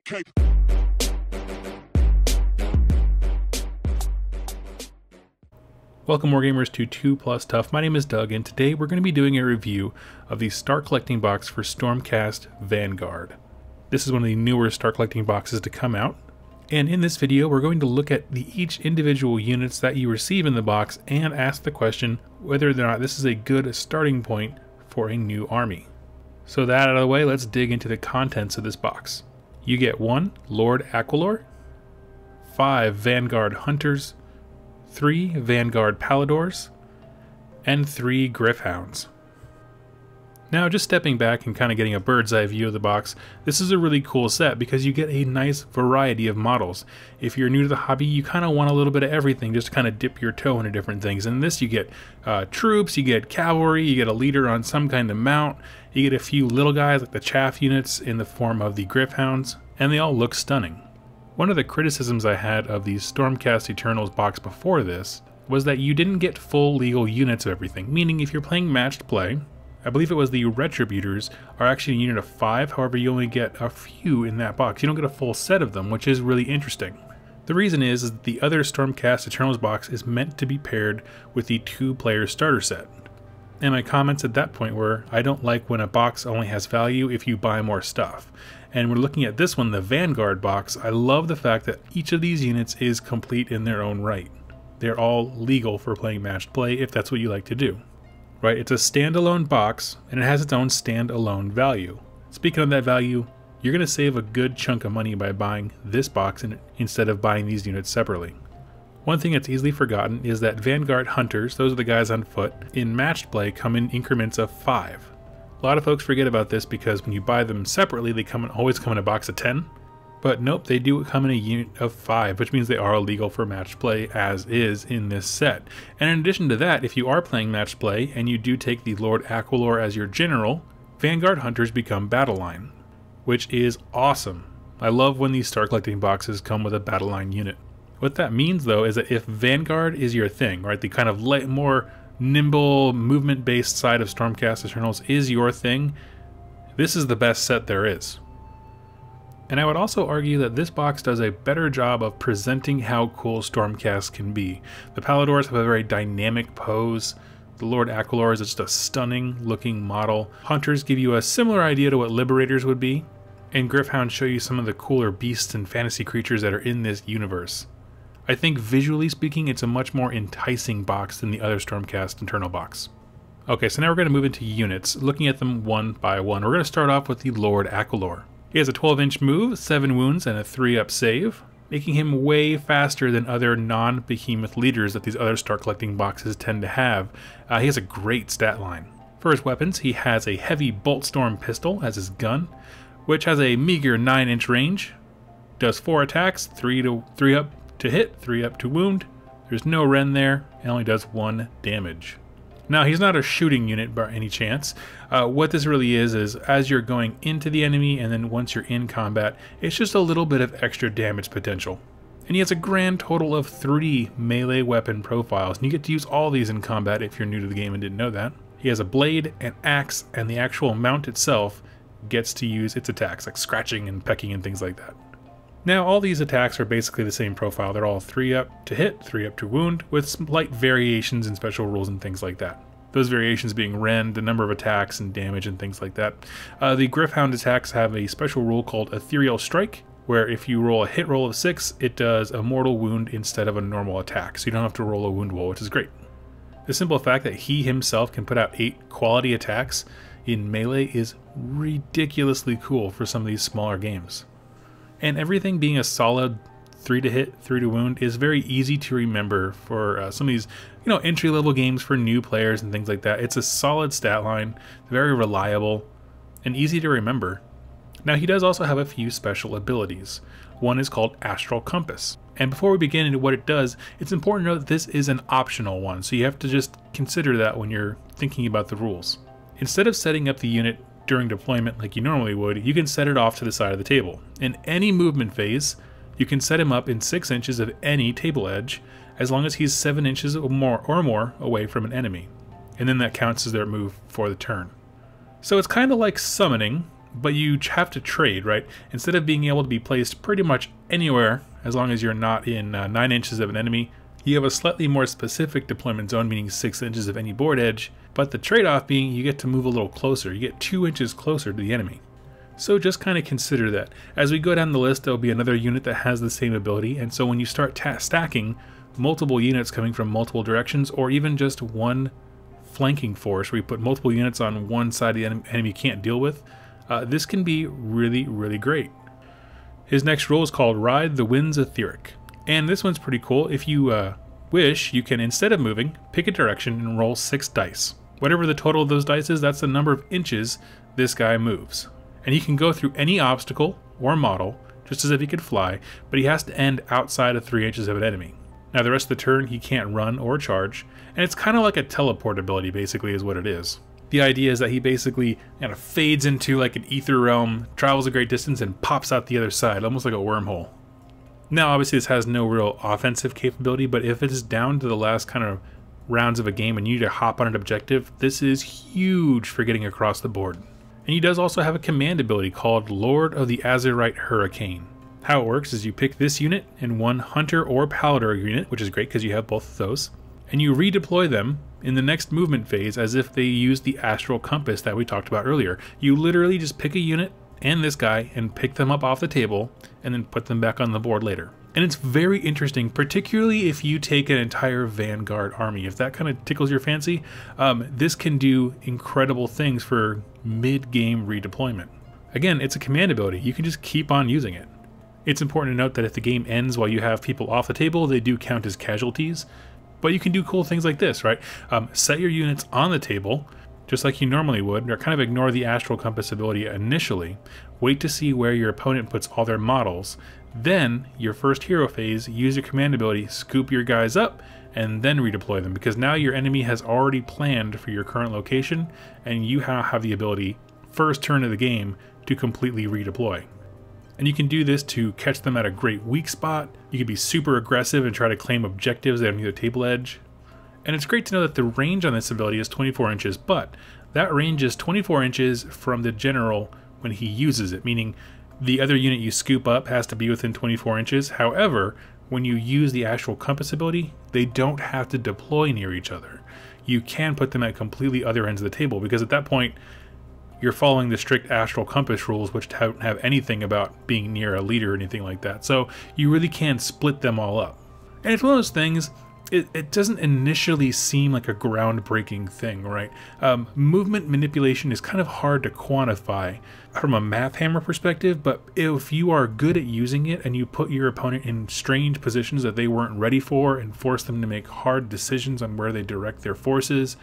Okay. Welcome Wargamers to 2 Plus Tough. My name is Doug and today we're going to be doing a review of the Star Collecting box for Stormcast Vanguard. This is one of the newer Star Collecting boxes to come out. And in this video we're going to look at each individual units that you receive in the box and ask the question whether or not this is a good starting point for a new army. So that out of the way, let's dig into the contents of this box. You get 1 Lord Aquilor, 5 Vanguard Hunters, 3 Vanguard Palladors, and 3 Gryph-hounds. Now just stepping back and kind of getting a bird's eye view of the box, this is a really cool set because you get a nice variety of models. If you're new to the hobby, you kind of want a little bit of everything just to kind of dip your toe into different things. And in this you get troops, you get cavalry, you get a leader on some kind of mount, you get a few little guys like the chaff units in the form of the Gryph-hounds, and they all look stunning. One of the criticisms I had of the Stormcast Eternals box before this was that you didn't get full legal units of everything, meaning if you're playing matched play, I believe it was the Retributors are actually a unit of 5, however you only get a few in that box. You don't get a full set of them, which is really interesting. The reason is that the other Stormcast Eternals box is meant to be paired with the 2-player starter set. And my comments at that point were, I don't like when a box only has value if you buy more stuff. And we're looking at this one, the Vanguard box. I love the fact that each of these units is complete in their own right. They're all legal for playing matched play if that's what you like to do. Right, it's a standalone box and it has its own standalone value. Speaking of that value, you're going to save a good chunk of money by buying this box instead of buying these units separately. One thing that's easily forgotten is that Vanguard Hunters, those are the guys on foot, in matched play come in increments of 5. A lot of folks forget about this because when you buy them separately, they always come in a box of 10. But nope, they do come in a unit of 5, which means they are illegal for matched play as is in this set. And in addition to that, if you are playing matched play and you do take the Lord Aquilor as your general, Vanguard Hunters become battle line, which is awesome. I love when these Star Collecting boxes come with a battle line unit. What that means though is that if Vanguard is your thing, right, the kind of more nimble movement-based side of Stormcast Eternals is your thing, this is the best set there is. And I would also argue that this box does a better job of presenting how cool Stormcast can be. The Palladors have a very dynamic pose. The Lord Aquilor is just a stunning looking model. Hunters give you a similar idea to what Liberators would be. And Gryph-hounds show you some of the cooler beasts and fantasy creatures that are in this universe. I think visually speaking, it's a much more enticing box than the other Stormcast Eternal box. Okay, so now we're going to move into units, looking at them one by one. We're going to start off with the Lord Aquilor. He has a 12-inch move, 7 wounds, and a 3-up save, making him way faster than other non-behemoth leaders that these other Star Collecting boxes tend to have. He has a great stat line. For his weapons, he has a heavy Bolt Storm pistol as his gun, which has a meager 9-inch range, does 4 attacks, 3 up to hit, 3 up to wound. There's no Ren there, and only does 1 damage. Now, he's not a shooting unit by any chance. What this really is as you're going into the enemy and then once you're in combat, it's just a little bit of extra damage potential. And he has a grand total of 3 melee weapon profiles, and you get to use all these in combat if you're new to the game and didn't know that. He has a blade, an axe, and the actual mount itself gets to use its attacks, like scratching and pecking and things like that. Now, all these attacks are basically the same profile. They're all 3 up to hit, 3 up to wound, with some light variations in special rules and things like that. Those variations being Ren, the number of attacks and damage and things like that. The Gryph-hound attacks have a special rule called Ethereal Strike, where if you roll a hit roll of 6, it does a mortal wound instead of a normal attack, so you don't have to roll a wound roll, which is great. The simple fact that he himself can put out 8 quality attacks in melee is ridiculously cool for some of these smaller games. And everything being a solid 3 to hit, 3 to wound is very easy to remember for some of these, entry-level games for new players and things like that. It's a solid stat line, very reliable, and easy to remember. Now, he does also have a few special abilities. One is called Astral Compass. And before we begin into what it does, it's important to know that this is an optional one, so you have to just consider that when you're thinking about the rules. Instead of setting up the unit during deployment like you normally would, you can set it off to the side of the table. In any movement phase, you can set him up in 6 inches of any table edge, as long as he's 7 inches or more away from an enemy. And then that counts as their move for the turn. So it's kind of like summoning, but you have to trade, right? Instead of being able to be placed pretty much anywhere, as long as you're not in 9 inches of an enemy, you have a slightly more specific deployment zone, meaning 6 inches of any board edge, but the trade-off being you get to move a little closer. You get 2 inches closer to the enemy. So just kind of consider that. As we go down the list, there'll be another unit that has the same ability, and so when you start stacking multiple units coming from multiple directions, or even just one flanking force where you put multiple units on one side of the enemy you can't deal with, this can be really, really great. His next role is called Ride the Winds Etheric. And this one's pretty cool. If you wish, you can, instead of moving, pick a direction and roll 6 dice. Whatever the total of those dice is, that's the number of inches this guy moves. And he can go through any obstacle or model, just as if he could fly, but he has to end outside of 3 inches of an enemy. Now the rest of the turn, he can't run or charge, and it's kind of like a teleport ability, basically, is what it is. The idea is that he basically kind of fades into like an ether realm, travels a great distance, and pops out the other side, almost like a wormhole. Now, obviously, this has no real offensive capability, but if it is down to the last kind of rounds of a game and you need to hop on an objective, this is huge for getting across the board. And he does also have a command ability called Lord of the Azurite Hurricane. How it works is you pick this unit and one Hunter or Paladin unit, which is great because you have both of those, and you redeploy them in the next movement phase as if they use the Astral Compass that we talked about earlier. You literally just pick a unit and this guy and pick them up off the table and then put them back on the board later. And it's very interesting, particularly if you take an entire Vanguard army. If that kind of tickles your fancy, this can do incredible things for mid-game redeployment. Again, it's a command ability. You can just keep on using it. It's important to note that if the game ends while you have people off the table, they do count as casualties. But you can do cool things like this, right? Set your units on the table, just like you normally would, or kind of ignore the Astral Compass ability initially. Wait to see where your opponent puts all their models. Then, your first hero phase, use your command ability, scoop your guys up, and then redeploy them, because now your enemy has already planned for your current location, and you have the ability, first turn of the game, to completely redeploy. And you can do this to catch them at a great weak spot. You can be super aggressive and try to claim objectives that are near the table edge. And it's great to know that the range on this ability is 24 inches, but that range is 24 inches from the general when he uses it, meaning the other unit you scoop up has to be within 24 inches. However, when you use the Astral Compass ability, they don't have to deploy near each other. You can put them at completely other ends of the table, because at that point, you're following the strict Astral Compass rules, which don't have anything about being near a leader or anything like that. So you really can split them all up. And it's one of those things, it doesn't initially seem like a groundbreaking thing, right? Movement manipulation is kind of hard to quantify from a math hammer perspective, but if you are good at using it and you put your opponent in strange positions that they weren't ready for and force them to make hard decisions on where they direct their forces,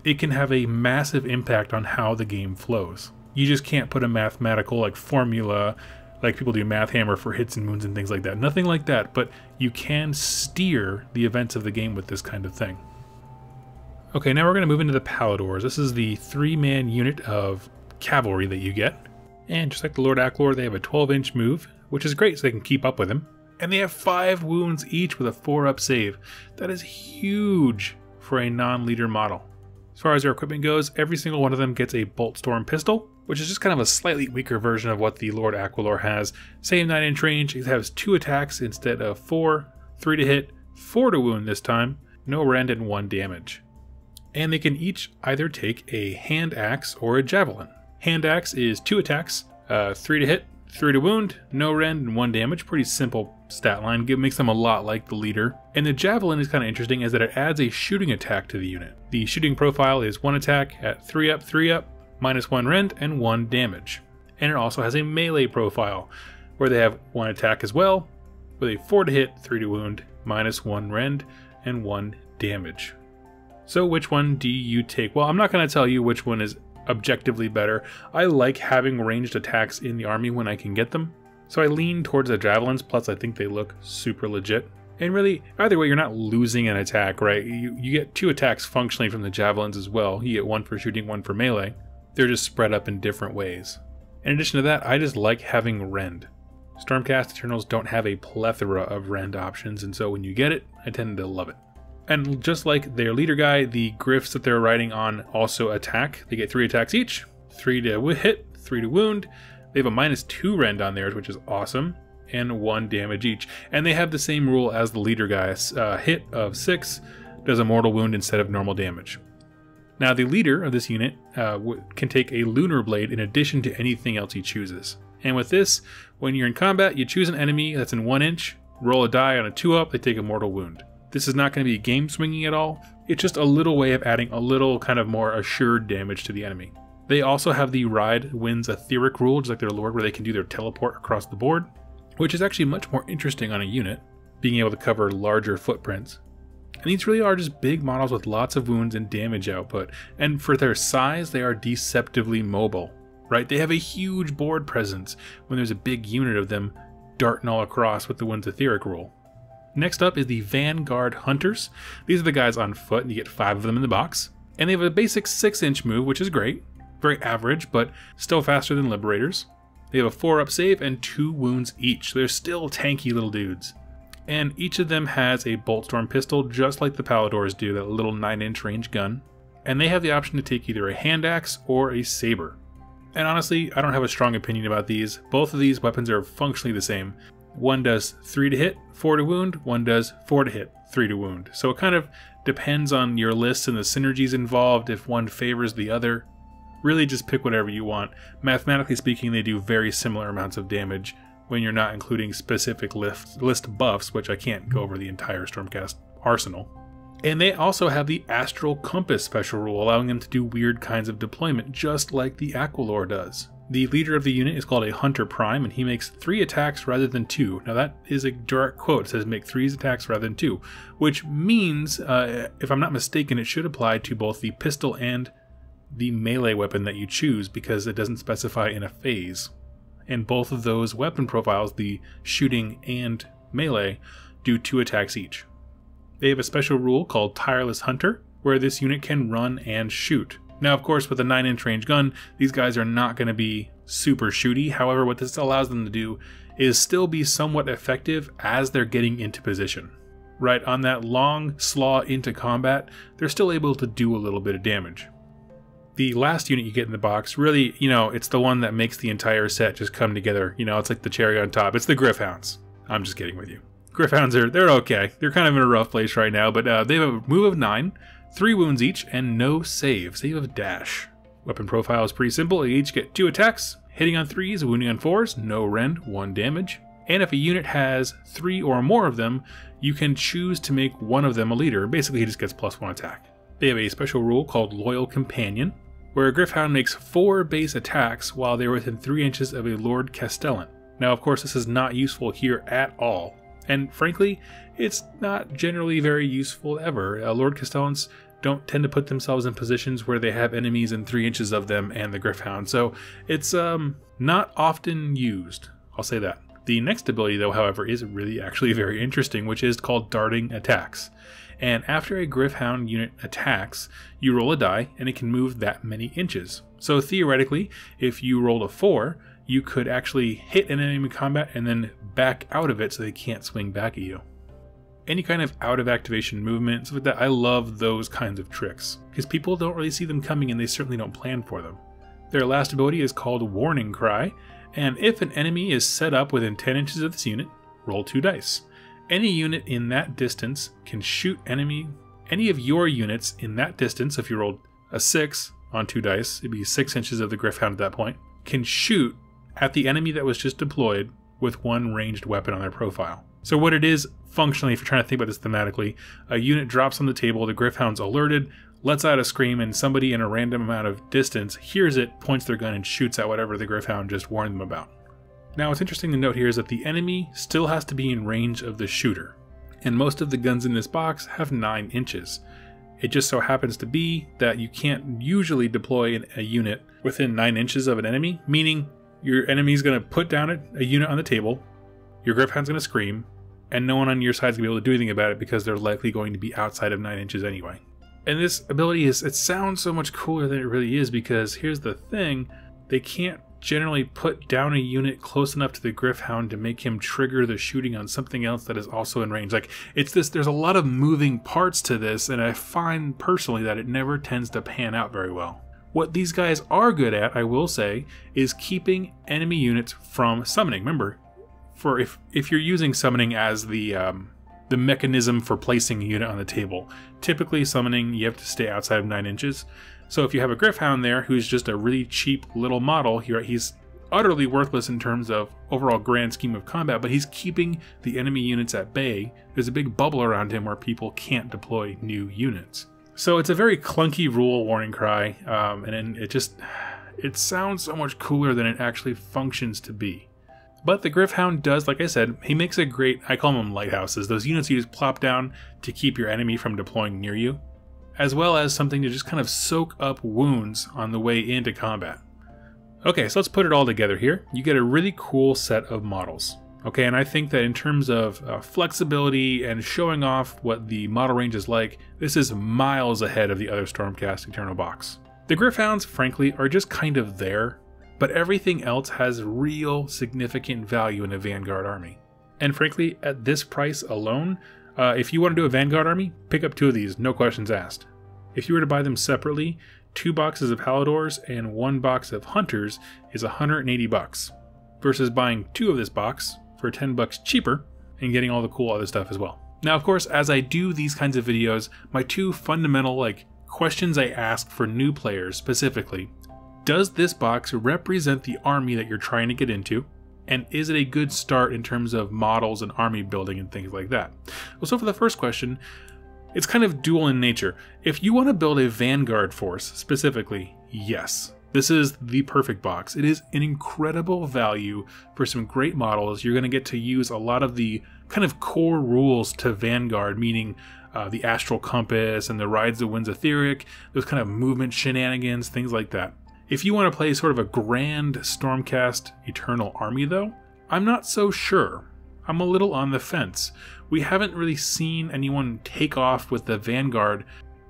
it can have a massive impact on how the game flows. You just can't put a mathematical like formula like people do math hammer for hits and moons and things like that. Nothing like that, but you can steer the events of the game with this kind of thing. Okay, now we're going to move into the Paladors. This is the 3-man unit of cavalry that you get. And just like the Lord Acklor, they have a 12-inch move, which is great so they can keep up with him. And they have 5 wounds each with a 4-up save. That is huge for a non-leader model. As far as their equipment goes, every single one of them gets a Bolt Storm pistol, which is just kind of a slightly weaker version of what the Lord Aquilor has. Same 9-inch range, it has 2 attacks instead of 4, 3 to hit, 4 to wound this time, no rend and 1 damage. And they can each either take a hand axe or a javelin. Hand axe is 2 attacks, 3 to hit, 3 to wound, no rend and 1 damage. Pretty simple stat line, makes them a lot like the leader. And the javelin is kind of interesting as that it adds a shooting attack to the unit. The shooting profile is 1 attack at 3 up, -1 rend and 1 damage. And it also has a melee profile where they have 1 attack as well, with a 4 to hit, 3 to wound, -1 rend and 1 damage. So which one do you take? Well, I'm not going to tell you which one is objectively better. I like having ranged attacks in the army when I can get them. So I lean towards the javelins, plus I think they look super legit. And really, either way, you're not losing an attack, right? You get 2 attacks functionally from the javelins as well. You get 1 for shooting, 1 for melee. They're just spread up in different ways. In addition to that, I just like having rend. Stormcast Eternals don't have a plethora of rend options, and so when you get it, I tend to love it. And just like their leader guy, the Griffs that they're riding on also attack. They get 3 attacks each, 3 to hit, 3 to wound. They have a -2 rend on theirs, which is awesome, and 1 damage each. And they have the same rule as the leader guys. Hit of 6 does a mortal wound instead of normal damage. Now the leader of this unit can take a lunar blade in addition to anything else he chooses. And with this, when you're in combat, you choose an enemy that's in 1 inch, roll a die on a 2-up, they take a mortal wound. This is not going to be game swinging at all. It's just a little way of adding a little kind of more assured damage to the enemy. They also have the Ride Wins Etheric rule, just like their lord, where they can do their teleport across the board, which is actually much more interesting on a unit, being able to cover larger footprints. And these really are just big models with lots of wounds and damage output, and for their size, they are deceptively mobile, right? They have a huge board presence when there's a big unit of them darting all across with the Wins Etheric rule. Next up is the Vanguard Hunters. These are the guys on foot, and you get 5 of them in the box. And they have a basic 6-inch move, which is great. Very average, but still faster than Liberators. They have a 4-up save and 2 wounds each, so they're still tanky little dudes. And each of them has a Bolt Storm pistol, just like the Palladors do, that little 9-inch range gun. And they have the option to take either a hand axe or a saber. And honestly, I don't have a strong opinion about these. Both of these weapons are functionally the same. One does 3 to hit, 4 to wound. One does 4 to hit, 3 to wound. So it kind of depends on your list and the synergies involved if one favors the other. Really just pick whatever you want. Mathematically speaking, they do very similar amounts of damage when you're not including specific list buffs, which I can't go over the entire Stormcast arsenal. And they also have the Astral Compass special rule, allowing them to do weird kinds of deployment, just like the Aqualor does. The leader of the unit is called a Hunter Prime, and he makes 3 attacks rather than 2. Now that is a direct quote. It says make 3 attacks rather than 2, which means, if I'm not mistaken, it should apply to both the pistol and the melee weapon that you choose, because it doesn't specify in a phase. And both of those weapon profiles, the shooting and melee, do 2 attacks each. They have a special rule called Tireless Hunter, where this unit can run and shoot. Now, of course, with a 9-inch range gun, these guys are not going to be super shooty. However, what this allows them to do is still be somewhat effective as they're getting into position. Right, on that long slaw into combat, they're still able to do a little bit of damage. The last unit you get in the box, really, it's the one that makes the entire set just come together. It's like the cherry on top. It's the Gryph-hounds. I'm just kidding with you. Gryph-hounds they're okay. They're kind of in a rough place right now, but they have a move of 9, 3 wounds each, and no saves. They have a dash. Weapon profile is pretty simple. They each get 2 attacks, hitting on 3s, wounding on 4s, no rend, 1 damage. And if a unit has 3 or more of them, you can choose to make one of them a leader. Basically, he just gets +1 attack. They have a special rule called Loyal Companion, where a Gryph-hound makes 4 base attacks while they're within 3 inches of a Lord Castellan. Now, of course, this is not useful here at all. And frankly, it's not generally very useful ever. Lord Castellans don't tend to put themselves in positions where they have enemies in 3 inches of them and the Gryph-hound, so it's not often used. I'll say that. The next ability, though, however, is really actually very interesting, which is called Darting Attacks. And after a Gryph-hound unit attacks, you roll a die, and it can move that many inches. So theoretically, if you rolled a 4, you could actually hit an enemy in combat and then back out of it so they can't swing back at you. Any kind of out of activation movement, stuff like that, I love those kinds of tricks, because people don't really see them coming and they certainly don't plan for them. Their last ability is called Warning Cry, and if an enemy is set up within 10 inches of this unit, roll 2 dice. Any unit in that distance can shoot any of your units in that distance. If you rolled a 6 on 2 dice, it'd be 6 inches of the Gryph-hound at that point, can shoot at the enemy that was just deployed with 1 ranged weapon on their profile. So what it is, functionally, if you're trying to think about this thematically, a unit drops on the table, the Gryph-hound's alerted, lets out a scream, and somebody in a random amount of distance hears it, points their gun, and shoots at whatever the Gryph-hound just warned them about. Now, what's interesting to note here is that the enemy still has to be in range of the shooter, and most of the guns in this box have 9 inches. It just so happens to be that you can't usually deploy a unit within 9 inches of an enemy, meaning your enemy's going to put down a unit on the table, your Gryph-hound's going to scream, and no one on your side's going to be able to do anything about it because they're likely going to be outside of 9 inches anyway. And this ability it sounds so much cooler than it really is, because here's the thing, they can't generally put down a unit close enough to the Gryph-hound to make him trigger the shooting on something else that is also in range. Like, there's a lot of moving parts to this, and I find personally that it never tends to pan out very well. What these guys are good at, I will say, is keeping enemy units from summoning. Remember, for if you're using summoning as the mechanism for placing a unit on the table, typically summoning you have to stay outside of 9 inches. So if you have a Gryph-hound there who's just a really cheap little model, he's utterly worthless in terms of overall grand scheme of combat, but he's keeping the enemy units at bay. There's a big bubble around him where people can't deploy new units. So it's a very clunky rule warning cry, and then it sounds so much cooler than it actually functions to be. But the Gryph-hound does, like I said, he makes a great, I call them lighthouses, those units you just plop down to keep your enemy from deploying near you, as well as something to just kind of soak up wounds on the way into combat. Okay, so let's put it all together here. You get a really cool set of models. Okay, and I think that in terms of flexibility and showing off what the model range is like, this is miles ahead of the other Stormcast Eternal box. The Gryph-hounds, frankly, are just kind of there, but everything else has real significant value in a Vanguard army. And frankly, at this price alone, if you want to do a Vanguard army, pick up 2 of these, no questions asked. If you were to buy them separately, 2 boxes of Halidors and 1 box of Hunters is $180, versus buying 2 of this box for $10 cheaper and getting all the cool other stuff as well. Now, of course, as I do these kinds of videos, my 2 fundamental questions I ask for new players specifically: does this box represent the army that you're trying to get into? And is it a good start in terms of models and army building and things like that? Well, so for the first question, it's kind of dual in nature. If you want to build a Vanguard force specifically, yes, this is the perfect box. It is an incredible value for some great models. You're going to get to use a lot of the kind of core rules to Vanguard, meaning the Astral Compass and the Rides the Winds Etheric, those kind of movement shenanigans, things like that. If you want to play sort of a grand Stormcast Eternal army though, I'm not so sure. I'm a little on the fence. We haven't really seen anyone take off with the Vanguard,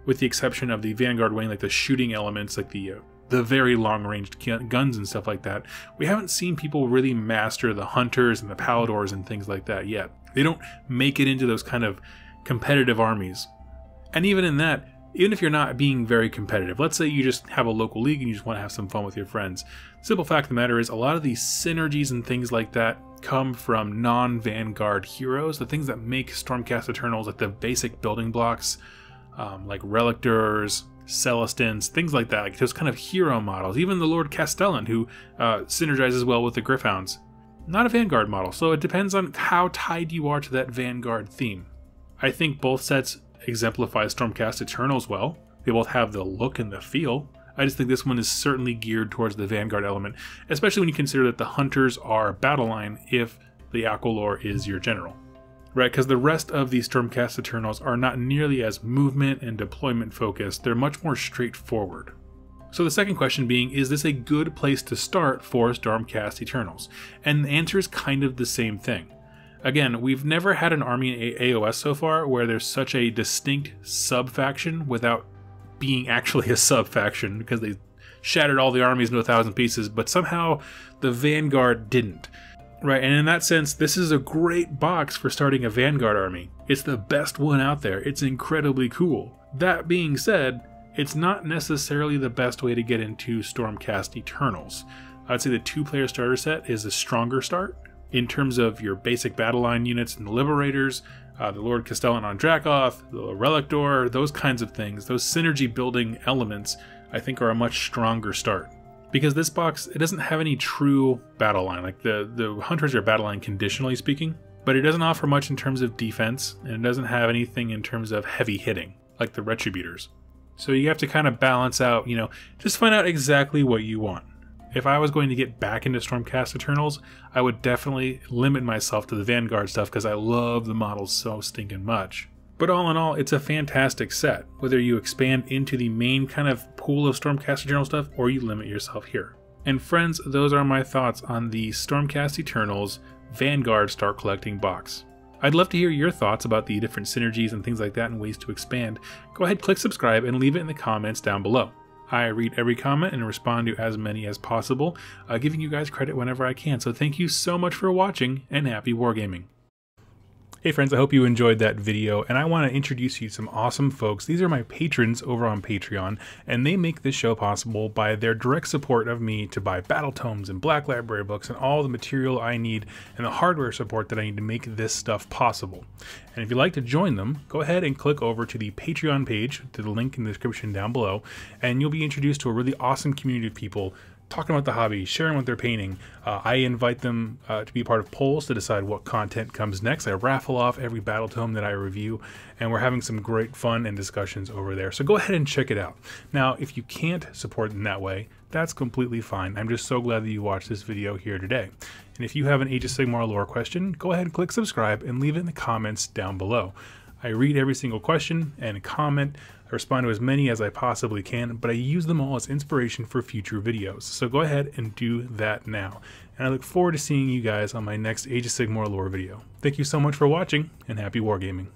with the exception of the Vanguard wing, like the shooting elements, like the very long-ranged guns and stuff like that. We haven't seen people really master the Hunters and the Palladors and things like that yet. They don't make it into those kind of competitive armies. And even in that, even if you're not being very competitive, let's say you just have a local league and you just want to have some fun with your friends. The simple fact of the matter is a lot of these synergies and things like that come from non-Vanguard heroes, the things that make Stormcast Eternals, like the basic building blocks, like Relictors, Celestins, things like that, like those kind of hero models. Even the Lord Castellan, who synergizes well with the Gryph-hounds. Not a Vanguard model, so it depends on how tied you are to that Vanguard theme. I think both sets exemplify Stormcast Eternals well. They both have the look and the feel. I just think this one is certainly geared towards the Vanguard element, especially when you consider that the Hunters are battle line if the Aqualor is your general. Right, because the rest of the Stormcast Eternals are not nearly as movement and deployment focused, they're much more straightforward. So the second question being, is this a good place to start for Stormcast Eternals? And the answer is kind of the same thing. Again, we've never had an army in AOS so far where there's such a distinct sub-faction without being actually a sub-faction, because they shattered all the armies into 1,000 pieces, but somehow the Vanguard didn't. Right, and in that sense, this is a great box for starting a Vanguard army. It's the best one out there. It's incredibly cool. That being said, it's not necessarily the best way to get into Stormcast Eternals. I'd say the 2-player starter set is a stronger start in terms of your basic battle line units and the Liberators, the Lord Castellan on Dracoth, the Relictor, those kinds of things. Those synergy building elements, I think, are a much stronger start. Because this box, it doesn't have any true battle line. Like the Hunters are battle line conditionally speaking, but it doesn't offer much in terms of defense, and it doesn't have anything in terms of heavy hitting, like the Retributors. So you have to kind of balance out, just find out exactly what you want. If I was going to get back into Stormcast Eternals, I would definitely limit myself to the Vanguard stuff because I love the models so stinking much. But all in all, it's a fantastic set, whether you expand into the main kind of pool of Stormcast Eternal stuff or you limit yourself here. And friends, those are my thoughts on the Stormcast Eternals Vanguard Start Collecting box. I'd love to hear your thoughts about the different synergies and things like that and ways to expand. Go ahead, click subscribe, and leave it in the comments down below. I read every comment and respond to as many as possible, giving you guys credit whenever I can. So thank you so much for watching, and happy wargaming. Hey friends, I hope you enjoyed that video, and I want to introduce you to some awesome folks. These are my patrons over on Patreon, and they make this show possible by their direct support of me to buy battle tomes and Black Library books and all the material I need and the hardware support that I need to make this stuff possible. And if you'd like to join them, go ahead and click over to the Patreon page, to the link in the description down below, and you'll be introduced to a really awesome community of people talking about the hobby, sharing what they're painting. I invite them to be part of polls to decide what content comes next. I raffle off every battle tome that I review, and we're having some great fun and discussions over there. So go ahead and check it out. Now, if you can't support in that way, that's completely fine. I'm just so glad that you watched this video here today. And if you have an Age of Sigmar lore question, go ahead and click subscribe and leave it in the comments down below. I read every single question and comment. I respond to as many as I possibly can, but I use them all as inspiration for future videos. So go ahead and do that now. And I look forward to seeing you guys on my next Age of Sigmar lore video. Thank you so much for watching, and happy wargaming.